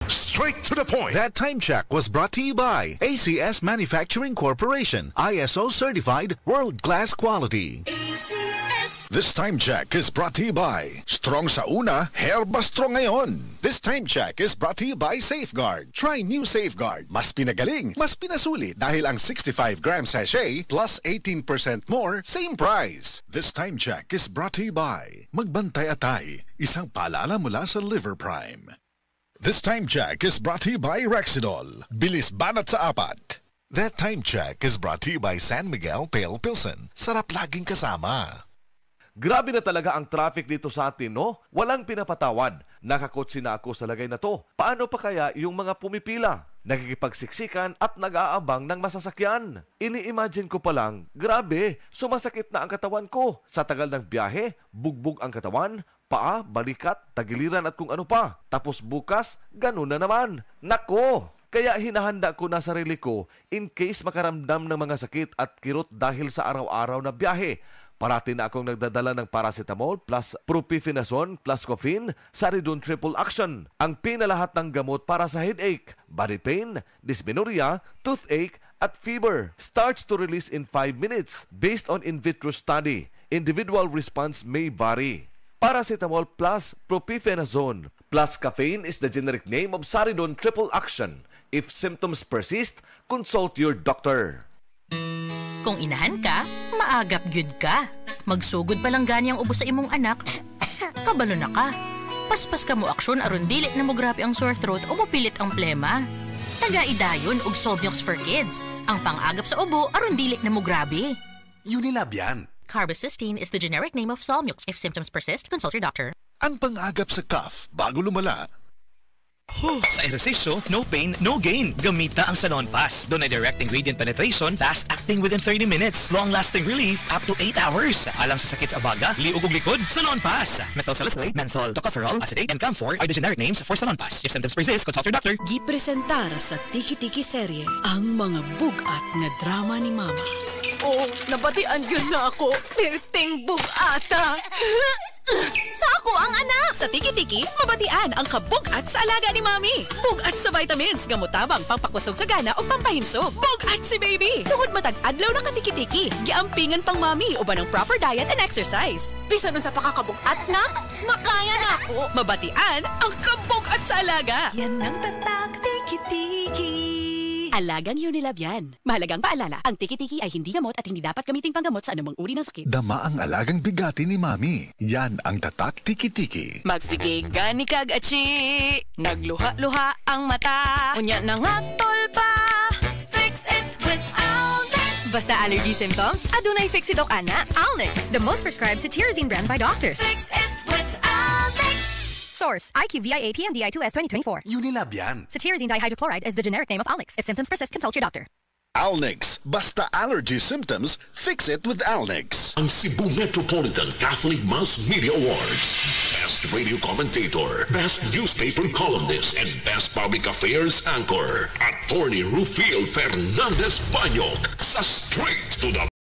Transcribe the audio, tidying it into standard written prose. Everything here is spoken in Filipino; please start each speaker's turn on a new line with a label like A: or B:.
A: Straight to the point.
B: That time check was brought to you by ACS Manufacturing Corporation, ISO certified, world-class quality.
C: ACS.
A: This time check is brought to you by Strong sa una, Herba Strong ngayon. This time check is brought to you by Safeguard. Try new Safeguard. Mas pinagaling, mas pinasulit dahil ang 65-gram sachet plus 18% more, same price. This time check is brought to you by Magbantay Atay, isang paalala mula sa Liver Prime. This time check is brought to you by Rexidol. Bilis banat sa apat. That time check is brought to you by San Miguel Pale Pilsen. Sarap laging kasama.
D: Grabe na talaga ang traffic dito sa atin, no? Walang pinapatawad. Nakakotsi na ako sa lagay na to. Paano pa kaya yung mga pumipila? Nakikipagsiksikan at nag-aabang ng masasakyan. Ini-imagine ko pa lang, grabe, sumasakit na ang katawan ko. Sa tagal ng biyahe, bugbog ang katawan, paa, balikat, tagiliran at kung ano pa. Tapos bukas, ganun na naman. Nako! Kaya hinahanda ko na sarili ko in case makaramdam ng mga sakit at kirot dahil sa araw-araw na biyahe. Parati na akong nagdadala ng paracetamol plus propifenazone plus caffeine, Saridon Triple Action. Ang pinalahat ng gamot para sa headache, body pain, dysmenorrhea, toothache at fever. Starts to release in 5 minutes based on in vitro study. Individual response may vary. Paracetamol plus propifenazone plus caffeine is the generic name of Saridon Triple Action. If symptoms persist, consult your doctor.
E: Kung inahan ka, maagap gyud ka. Magsugod pa lang gani ang ubos sa imong anak, kabalo na ka. Paspas ka mo aksyon aron dili na mo grabe ang sore throat o mapilit ang plema. Taga-idayon og Solmiox for Kids, ang pang-agap sa ubo aron dili na mo grabe.
A: Unilab yan.
E: Carbocisteine is the generic name of Solmiox. If symptoms persist, consult your doctor.
A: Ang pang-agap sa cough bago lumala.
F: Sa ehersisyo, no pain, no gain. Gamita ang Salon Pass. Doon ay direct ingredient penetration, fast acting within 30 minutes. Long-lasting relief up to 8 hours. Alang sa sakit sa baga, liog ug likod, Salon Pass. Methylsalicylate, menthol, tocopherol, acetate, and camphor are the generic names for Salon Pass. If symptoms persist, consult your doctor.
C: Gipresentar sa Tiki-Tiki serye ang mga bugat nga drama ni Mama. Oh, nabatian yun na ako. Perting bugata. Sa ako ang anak! Sa Tiki-Tiki, mabatian ang kabugat sa alaga ni Mami. Bugat sa vitamins, gamutabang pangpakusog sa gana o pampahimsog. Bugat si baby! Tungod matag-adlaw na ka-Tiki-Tiki, giampingan pang Mami uban ng proper diet and exercise. Bisa nun sa pakakabugat, nak, makaya na ako. Mabatian ang kabugat sa alaga. Yan ang tatak Tiki-Tiki. Alagang Unilab yan. Mahalagang paalala, ang Tiki-Tiki ay hindi gamot at hindi dapat gamiting panggamot sa anumang uri ng sakit.
A: Dama ang alagang bigati ni Mami. Yan ang tatak Tiki-Tiki.
C: Magsigiga ni Kag-Achi, nagluha-luha ang mata. Unya na nga pa. Fix it with Alnex. Basta allergy symptoms, adunay fix it ana. Alnex, the most prescribed cetirizine brand by doctors. Fix it with Alnex. Source: IQVIA PMDI2S 2024.
A: Unilab yan.
E: Cetirizine dihydrochloride is the generic name of Alnex. If symptoms persist, consult your doctor.
A: Alnex. Basta allergy symptoms, fix it with Alnex.
G: Ang Cebu Metropolitan Catholic Mass Media Awards. Best Radio Commentator, Best Newspaper Columnist, and Best Public Affairs Anchor. Attorney Rufiel Fernandez Banyok sa Straight to the